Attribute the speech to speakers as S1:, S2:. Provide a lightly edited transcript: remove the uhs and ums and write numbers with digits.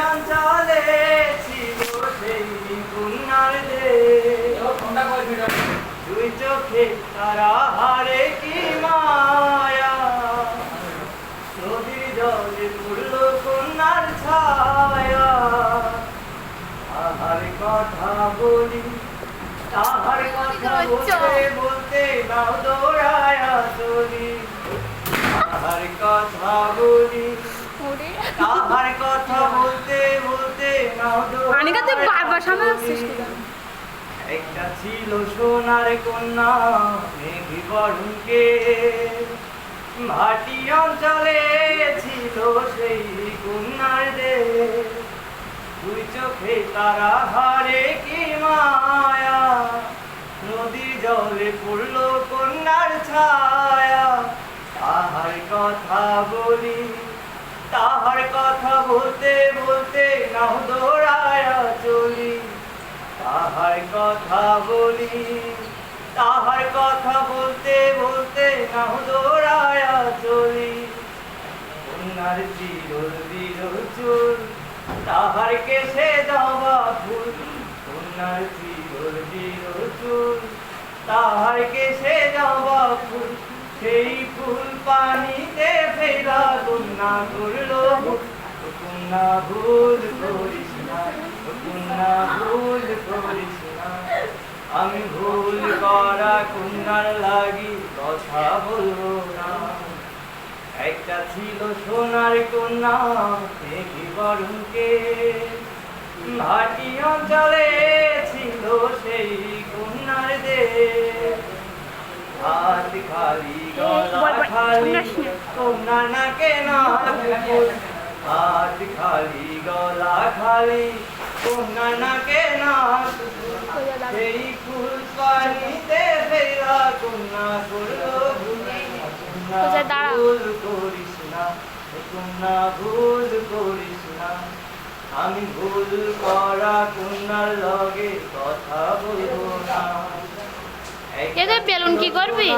S1: অঞ্চলে ছিল সেই গুণার দুই চোখে তারা হারে কি মায়া নদীর জলে পড়ল কন্যার ছায়া তাহার কথা বলি তাহার কথা বলতে বলতে নাও দৌড়ায়া চলি তাহার কথা বলি তাহার কথা বলতে বলতে নাও একটা ছিল সোনার কন্যা মেঘি বরণকে ভাটি অঞ্চলে ছিল সেই কন্যার দেশ দুই চোখে তারা হারে কি মায়া নদীর জলে পড়ল কন্যার ছায়া তাহার কথা বলি তাহার কথা বলতে বলতে নাও দৌড়ায়া চলি তাহার কথা বলি তাহার কথা বলতে বলতে নাও দৌড়ায়া চলি কন্যার চিরল বিরল চুল তাহার কেশে জবা ফুল কন্যার চিরল বিরল চুল তাহার কেশে জবা ফুল সেই ফুল পানিতে ফেলা কন্যা করলো কন্যা ভুল করিস না কন্যা ভুল করিস না আমি ভুল করা কন্যার লাগি কথা বলবো না একটা ছিল সোনার কন্যা মেঘি বরণকে ভাটি অঞ্চলে ছিল সেই কন্যার দেশ হাত খালি গলা খালি কন্যা নাকে নাক হাত খালি গলা খালি কন্যা নাকে নাক সেই ফুল পানিতে ফেরা কন্যা করলো ভুল করিস না কন্যা ভুল করিস না আমি ভুল করা কন্যার লগে কথা বলবো না
S2: বেলুন কি করবি?